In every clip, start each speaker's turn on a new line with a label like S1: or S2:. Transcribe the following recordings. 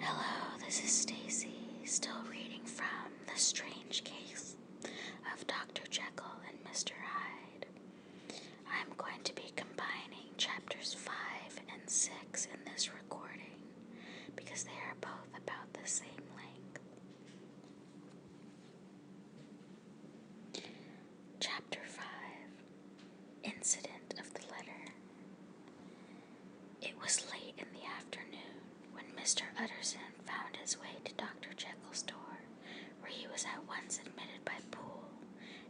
S1: Hello, this is Stacy, still reading from The Strange Case of Dr. Jekyll and Mr. Hyde. I'm going to be combining chapters 5 and 6 in this recording because they are both about the same length. Chapter 5, Incident of the Letter. It was late in the afternoon when Mr. Utterson found his way to Dr. Jekyll's door, where he was at once admitted by pool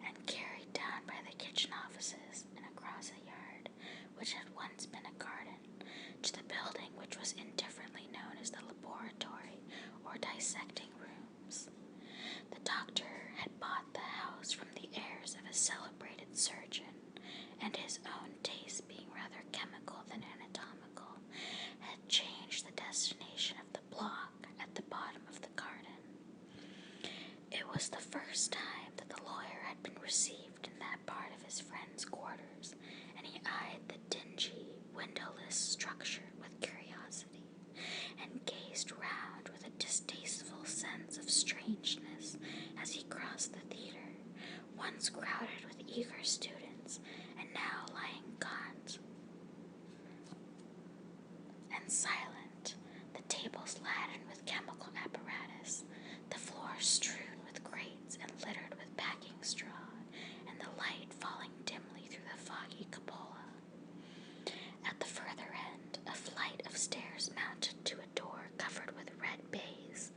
S1: and carried down by the kitchen offices and across a yard, which had once been a garden, to the building which was indifferently known as the laboratory or dissecting rooms. The doctor had bought the house from the heirs of a celebrated surgeon, and his own taste being rather chemical than anatomical, had changed the destination of the block at the bottom of the garden. It was the first time that the lawyer had been received in that part of his friend's quarters, and he eyed the dingy, windowless structure with curiosity, and gazed round with a distasteful sense of strangeness as he crossed the theater, once crowded with eager students, and now lying gaunt and silent, the tables laden with chemical apparatus, the floor strewn with grates and littered with packing straw, and the light falling dimly through the foggy cupola. At the further end, a flight of stairs mounted to a door covered with red baize,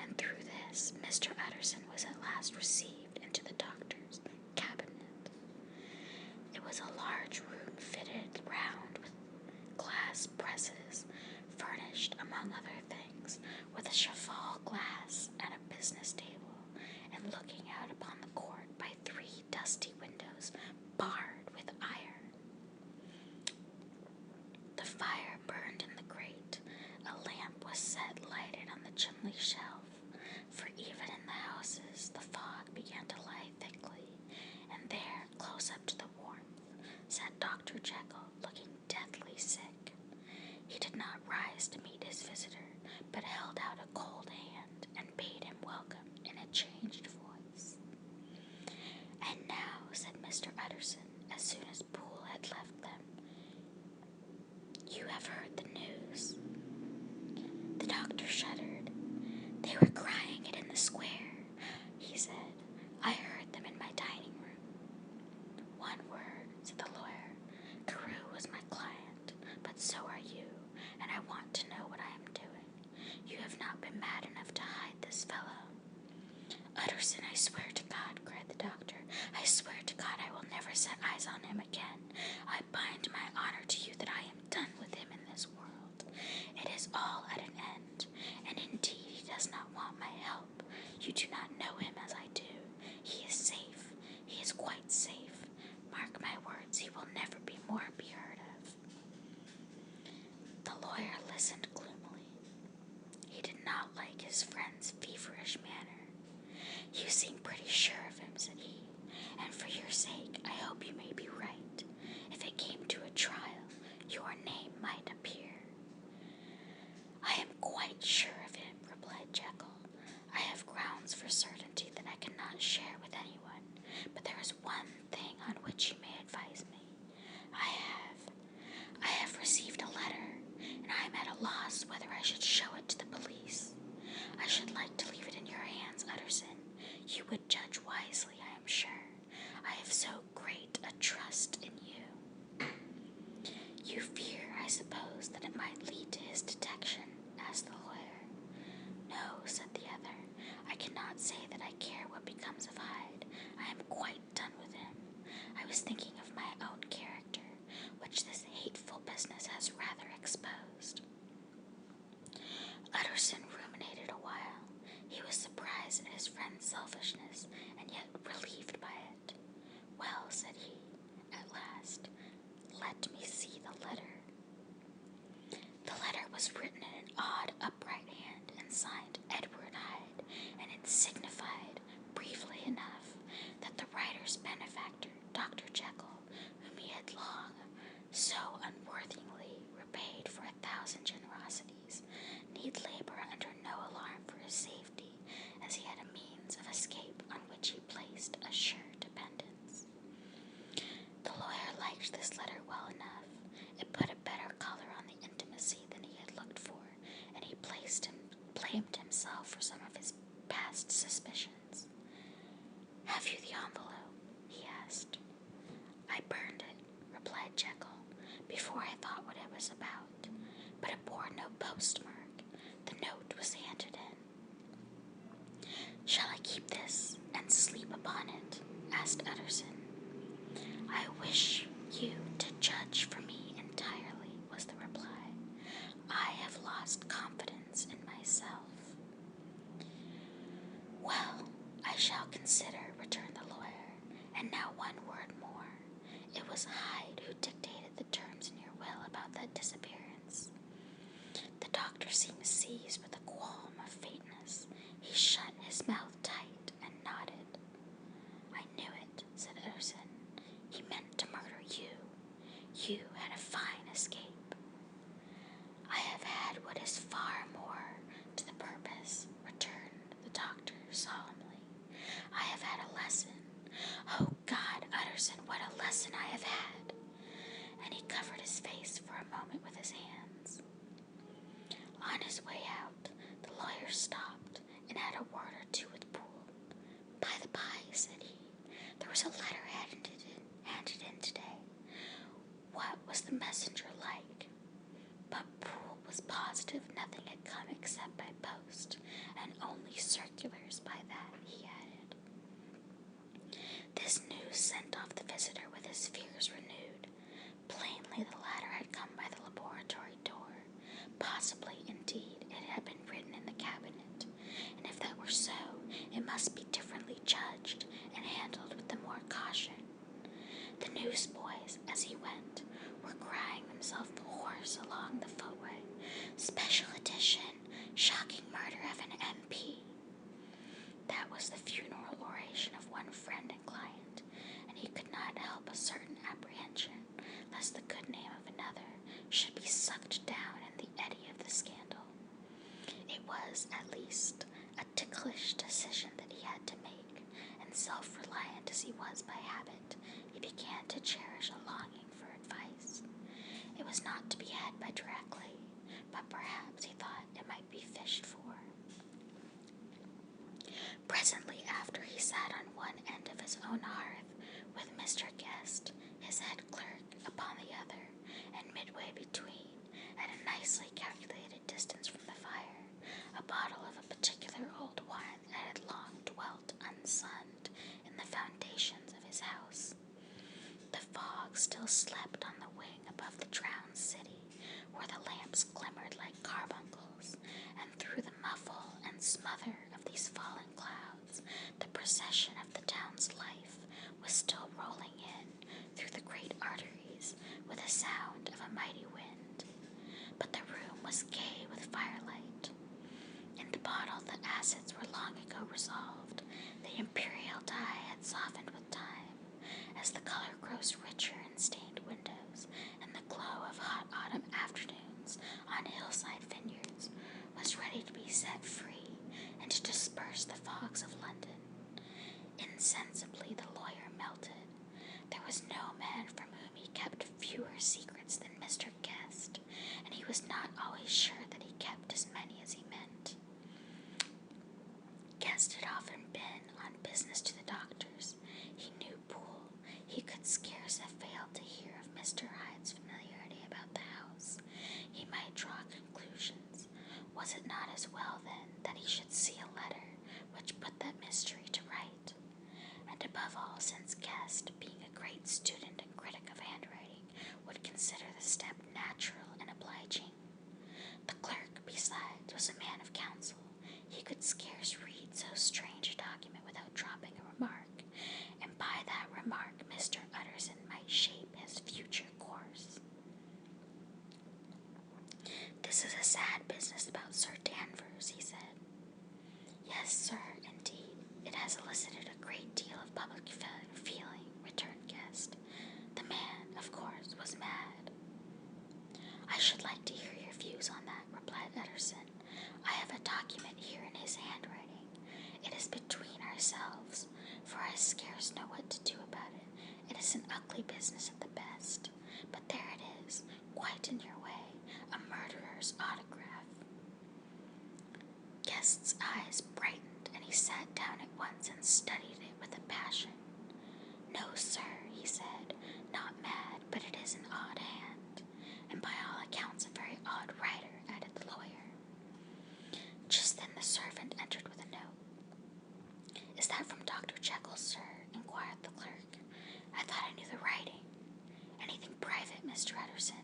S1: and through this Mr. Utterson was at last received into the doctor's cabinet. It was a large room fitted round with glass presses, furnished, among other things, with a cheval glass and a business table, and looking out upon the court by 3 dusty windows barred with iron. The fire burned in the grate, a lamp was set lighted on the chimney shelf, for even in the houses the fog began to lie thickly, and there, close up to the warmth, sat Dr. Jekyll, looking deathly sick. He did not rise to meet his visitor, but held out a cold hand and bade him welcome in a changed voice. "And now," said Mr. Utterson, as soon as Poole had left them, "you have heard the news." The doctor shuddered. "They were crying it in the square," he said. "I heard them in my dining room." "One word," said the lawyer. "Carew was my client, but so are you, and I want to know what I am doing. You have not been mad enough to hide this fellow." "Utterson, I swear to God," cried the doctor, "I swear to God I will never set eyes on him again. I bind my honor to you that I am done with him in this world. It is all at an end, and indeed he does not want my help. You do not know him as I do. He is safe. He is quite safe. Mark my words, he will never more be heard of." The lawyer listened gloomily. He did not like his friend's feverish manner. "You seem pretty sure of him," said he, "and for your sake I hope you may be right. If it came to a trial, your name might appear." "I am quite sure of him," replied Jekyll. "I have grounds for certainty that I cannot share with anyone, but there is one thing on which you may advise me. I have received a letter, and I am at a loss whether I should show it to the police. I should like to leave it in your hands, Utterson. You would judge wisely, I am sure. I have so great a trust in you." "You fear, I suppose, that it might lead to his detection?" asked the lawyer. "No," said the other. "I cannot say that I care what becomes of Hyde. I am quite done with him. I was thinking of my own character, which this hateful business has rather exposed." Utterson ruminated a while. He was surprised at his friend's selfishness, and yet relieved by it. "Well," said he, at last, "let me see the letter." The letter was written in an odd, upright hand, and signed Edward Hyde, and it signified, briefly enough, that the writer's benefactor, Dr. Jekyll, whom he had long so unworthily repaid for 1,000 generosities, need labor under no consider, returned the lawyer, and now one word more. It was Hyde who dictated the terms in your will about that disappearance. The doctor seemed seized with a qualm of faintness. He shut his mouth tight and nodded. I knew it, said Utterson. He meant to murder you. You had a fine escape. I have had what is far more to the purpose, returned the doctor solemnly. I have had a lesson. Oh God, Utterson, what a lesson I have had. And he covered his face for a moment with his hands. On his way out, the lawyer stopped and had a word or two with Poole. By the by, said he, there was a letter handed in today. What was the messenger like? But Poole was positive nothing had come except by post, and only circulars by that, he added. This news sent off the visitor with his fears renewed. Plainly the latter had come by the laboratory door. Possibly, indeed, it had been written in the cabinet, and if that were so, it must be differently judged and handled with the more caution. The newsboys, as he went, were crying themselves hoarse along the footway. Special edition, shocking murder of an MP. That was the funeral oration of one friend and client, and he could not help a certain apprehension lest the good name of another should be sucked down in the eddy of the scandal. It was, at least, a ticklish decision that he had to make, and self-reliant as he was by habit, he began to cherish a longing for advice. It was not to be had by directly, but perhaps he thought it might be fished for. Presently after, he sat on one end of his own hearth with Mr. Guest, his head clerk, upon the other, and midway between, at a nicely calculated distance from the fire, a bottle of a particular old wine that had long dwelt unsunned in the foundations of his house. The fog still slept on the wing above the drowned city, where the lamps glimmered like carbuncles, and through the muffle and smother of these fallen clouds, the procession of the town's life was still rolling in through the great arteries with a sound of a mighty wind. But the room was gay with firelight. In the bottle the acids were long ago resolved. The imperial dye had softened with time, as the color grows richer in stained windows, and the glow of hot autumn afternoons on hillside vineyards was ready to be set free and to disperse the fogs of London. Insensibly the lawyer melted. There was no man from whom he kept fewer secrets than Mr. Guest, and he was not always sure that he kept as many as he meant. Guest had often been on business to the doctor's. He knew Poole. He could scarce have failed to hear of Mr. Hyde's familiarity about the house. He might draw conclusions. Was it not as well, then, that he should see a letter which put that mystery to right? And above all, since Guest, being a great student and critic of handwriting, would consider the step natural and obliging. The clerk, besides, was a man of counsel. He could scarce read so strange a document without dropping a remark, and by that remark Mr. Utterson might shape his future course. This is a sad business about Sir Danvers, he said. Yes, sir, indeed. It has elicited a great deal of public feeling, returned Guest. The man, of course, was mad. I should like to hear your views on that, replied Utterson. I have a document here in his handwriting. It is between ourselves, for I scarce know what to do about it. It is an ugly business at the best, but there it is, quite in your way, a murderer's autograph. Guest's eyes brightened, and he sat down at once and studied it with a passion. No, sir, he said, not mad, but it is an odd hand, and by all accounts a very odd writer, added the lawyer. Just then the servant entered with a note. Is that from Dr. Jekyll, sir? Inquired the clerk. I thought I knew the writing. Anything private, Mr. Utterson?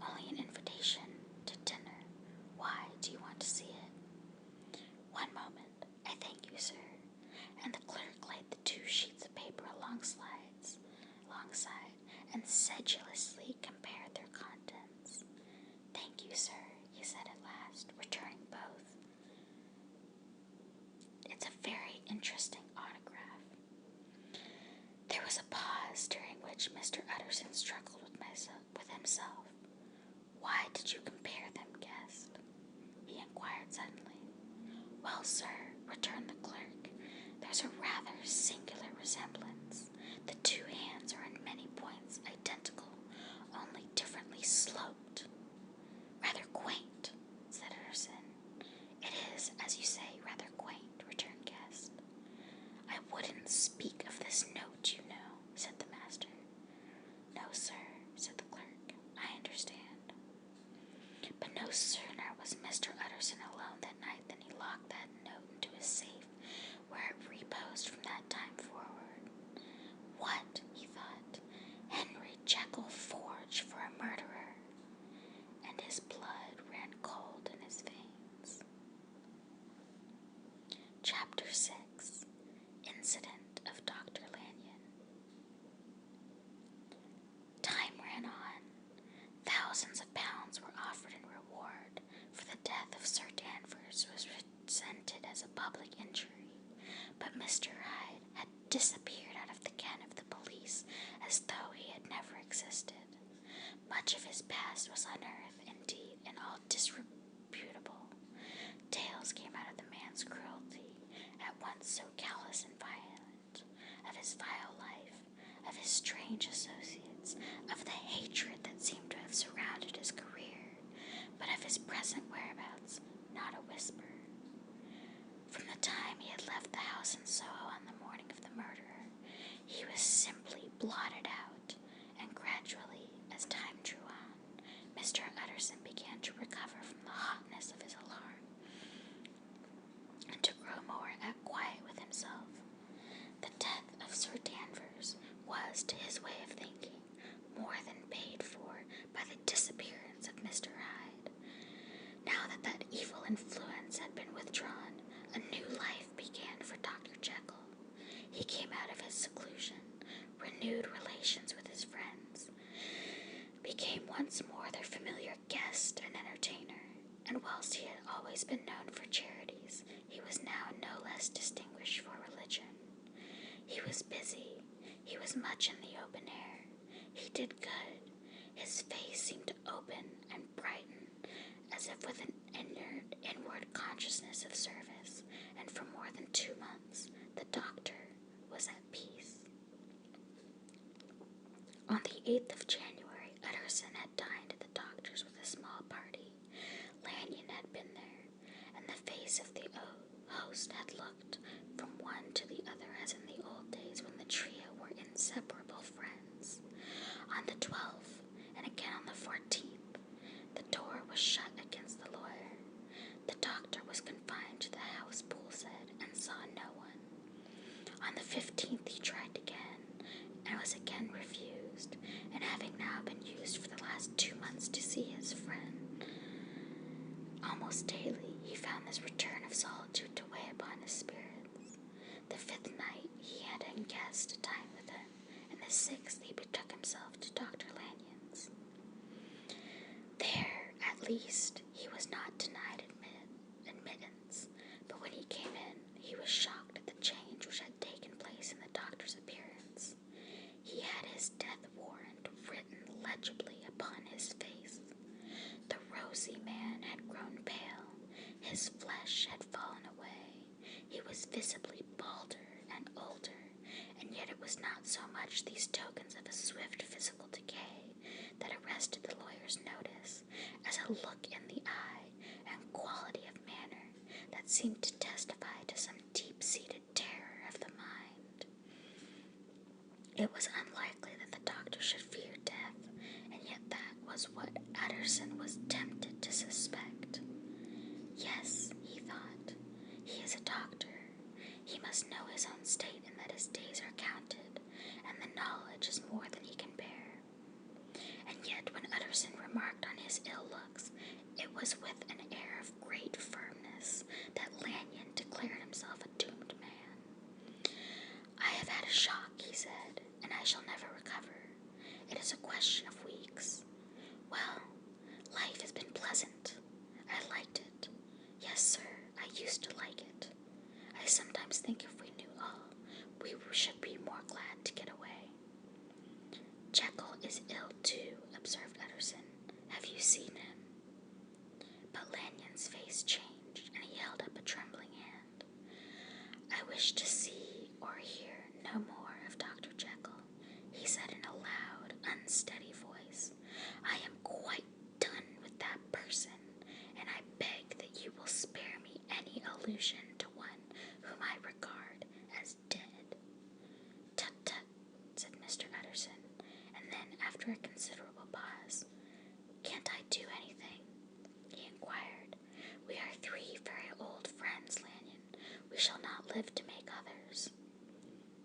S1: Only an invitation to dinner. Why do you want to see it? One moment. I thank you, sir. And the clerk sir," returned the clerk. "There's a rather singular resemblance. The two hands are in many points identical, only differently sloped." "Rather quaint," said Utterson. "It is, as you say, rather quaint," returned Guest. "I wouldn't speak of this note, you know," said the master. "No, sir," said the clerk. "I understand." But no sooner was Mr. Utterson alone that night than he locked that note into his safe, where it reposed from that time forward. "What," he thought, "Henry Jekyll forged for a murderer?" And his blood ran cold in his veins. Chapter 6. Incident of Dr. Lanyon. Time ran on. Thousands of pounds were offered in reward, for the death of Sir Danvers was resented as a public injury, but Mr. Hyde had disappeared out of the ken of the police as though he had never existed. Much of his past was unearthed, indeed, and all disreputable. Tales came out of the man's cruelty, at once so callous and violent, of his vile life, of his strange associates, of the hatred that seemed to have surrounded his career, but of his present whereabouts, not a whisper. From the time he had left the house in Soho on the morning of the murder, he was simply blotted out, and gradually, as time drew on, Mr. Utterson began to recover from the hotness of his alarm, and to grow more at quiet with himself. The death of Sir Danvers was, to his way of thinking, more than paid for by the disappearance of Mr. Hyde. Now that evil influence had been withdrawn, a new life began for Dr. Jekyll. He came out of his seclusion, renewed relations with his friends, became once more their familiar guest and entertainer, and whilst he had always been known for charities, he was now no less distinguished for religion. He was busy. He was much in the open air. He did good. His face seemed to open and brighten, as if with an inward consciousness of service, and for more than 2 months the doctor was at peace. On the 8th of January, Utterson had dined at the doctor's with a small party. Lanyon had been there, and the face of the host had looked from one to the other as in the old days when the trio were inseparable friends. On the 12th, and again on the 14th, the door was shut against the lawyer. The doctor was confined to the house, Poole said, and saw no one. On the 15th he tried again, and was again refused, and having now been used for the last 2 months to see his friend almost daily, he found this return of solitude to weigh upon his spirits. The 5th night he had a guest to dine with him, and the 6th he betook himself to Dr. Lanyon's. There, at least, he was not denied admittance, but when he came in, he was shocked at the change which had taken place in the doctor's appearance. He had his death warrant written legibly upon his face. The rosy man had grown pale. His flesh had fallen away. He was visibly balder and older, and yet it was not so much these tokens of a swift physical decay that arrested the lawyer's notice as a look in the eye and quality of manner that seemed to testify to some deep-seated terror of the mind. It was unlikely that the doctor should fear death, and yet that was what Utterson was tempted to suspect. Yes, he thought, he is a doctor. He must know his own state and that his days are counted, and the knowledge is more than he can bear. And yet when Utterson remarked on his ill looks, it was with an air of great firmness that Lanyon declared himself a doomed man. "I have had a shock," he said, "and I shall never recover. It is a question of weeks. Well, life has been pleasant. I liked it. Yes, sir, I used to like it. I sometimes think if we knew all, we should be more glad to get away." "Jekyll is ill too," observed Utterson. "Have you seen him?" But Lanyon's face changed, and he held up a trembling hand. wish to see or hear no more of Dr. Jekyll, he said in a loud, unsteady voice. I am quite done with that person, and I beg that you will spare me any allusion to one whom I regard as dead. Tut, tut, said Mr. Utterson, and then, after a considerable pause, can't I do anything? He inquired. We are 3 very old friends, Lanyon. We shall not live to make others.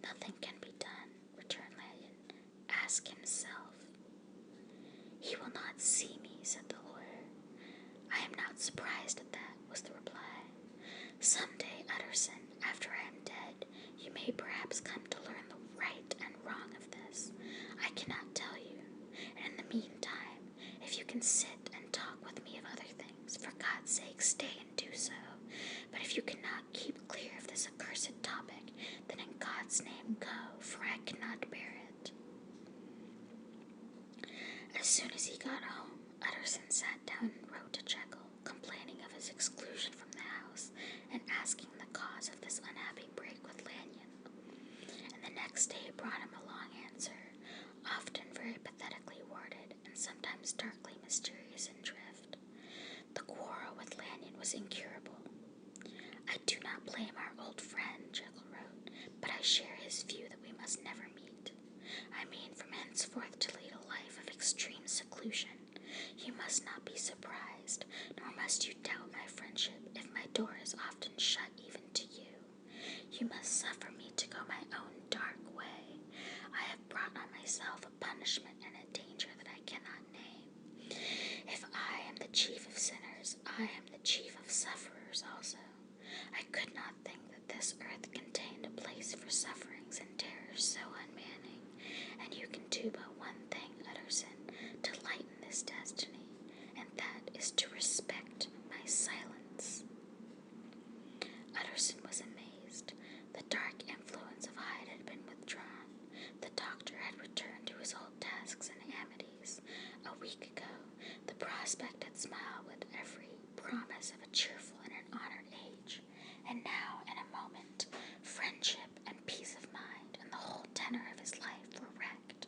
S1: Nothing can be done, returned Lanyon. Ask himself. He will not see me, said the lawyer. I am not surprised at that, was the reply. Some day, Utterson, after I am dead, you may perhaps come to learn the right and wrong of this. I cannot tell you, and in the meantime, if you can sit and talk with me of other things, for God's sake stay and do so. But if you cannot keep clear of this accursed topic, then in God's name go, for I cannot bear it. As soon as he got home, Utterson sat down and wrote to Jekyll, complaining of his exclusion from the house and asking the cause of this unhappy break with Lanyon. And the next day brought him a long answer, often very pathetically worded and sometimes darkly mysterious in drift. The quarrel with Lanyon was incurable. I do not blame our old friend, Jekyll wrote, but I share his view that we must never meet. I mean from henceforth to lead a life of extreme seclusion. You must not be surprised, nor must you doubt my friendship if my door is often shut even to you. You must suffer me to go my own dark way. I have brought on myself a punishment and a danger that I cannot name. If I am the chief of sinners, I am the chief of sufferers also. I could not think that this earth contained a place for sufferings and terrors so unmanning, and you can do but one thing, Utterson, to lighten this destiny, and that is to respect my silence. Utterson was amazed. The dark influence of Hyde had been withdrawn. The doctor had returned to his old tasks and amities. A week ago, the prospect had smiled with every promise of a cheerful and an honored age, and now, in a moment, friendship and peace of mind and the whole tenor of his life were wrecked.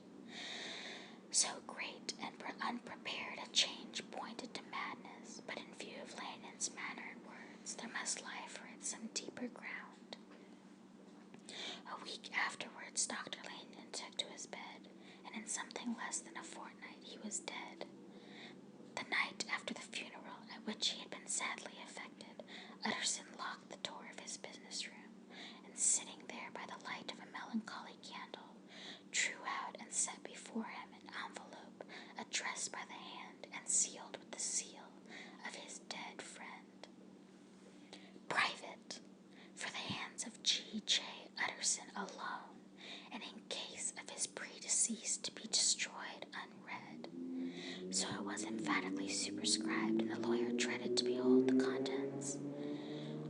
S1: So great and unprepared a change pointed to madness, but in view of Lanyon's manner and words, there must lie for it some deeper ground. A week afterwards, Dr. Lanyon took to his bed, and in something less than a fortnight he was dead. The night after the funeral, at which he had been sadly affected, Utterson locked the door of his business room, and sitting there by the light of a melancholy candle, drew out and set before him an envelope addressed by the hand and sealed with the seal of his dead friend. Private, for the hands of G.J. Utterson alone, and in case of his predeceased to be destroyed unread. So it was emphatically superscribed, and the lawyer dreaded to behold the contents.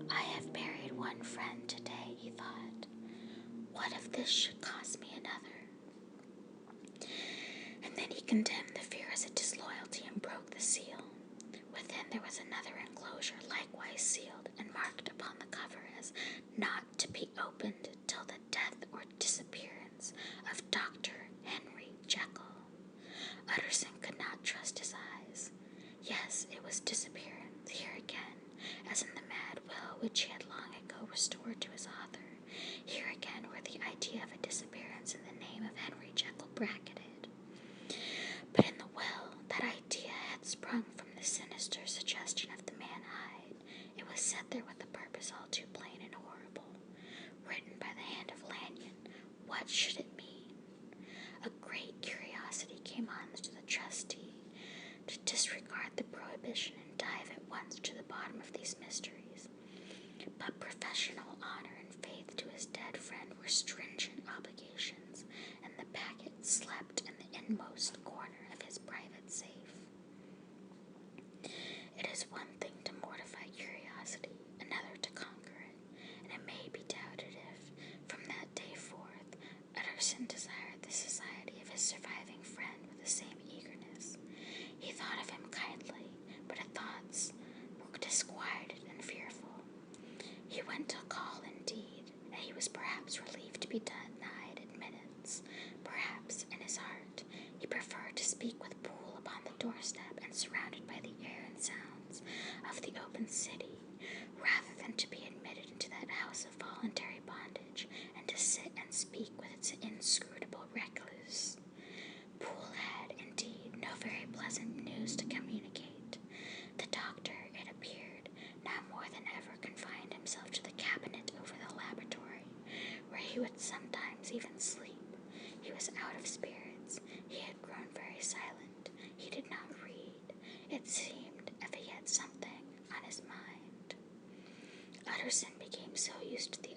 S1: I have buried one friend today, he thought. What if this should cost me another? And then he condemned the fear as a disloyalty and broke the seal. Within there was another enclosure, likewise sealed, and marked upon the cover as not to be opened till the death or disappearance of Dr. Henry Jekyll. Utterson could not trust his eyes. Yes, it was disappearance, here again, as in the mad will which he had long ago restored to his author. Here again were the idea of a disappearance in the name of Henry Jekyll bracketed. But in the will, that idea had sprung from the sinister suggestion of the man Hyde. It was set there with a purpose all too plain and horrible. Written by the hand of Lanyon, what should it mean? A great curiosity came on to the trustee to disregard the prohibition and dive at once to the bottom of these mysteries. But professional honor and faith to his dead friend were stringent obligations, and the packet slept in the inmost corner of his private safe. It is one thing to mortify curiosity, another to conquer it, and it may be doubted if, from that day forth, Utterson desired the society of his surviving friend with the same eagerness. He thought of him kindly, but his thoughts were disquieted and fearful. He went to call indeed, and he He would sometimes even sleep. He was out of spirits. He had grown very silent. He did not read. It seemed as if he had something on his mind. Utterson became so used to the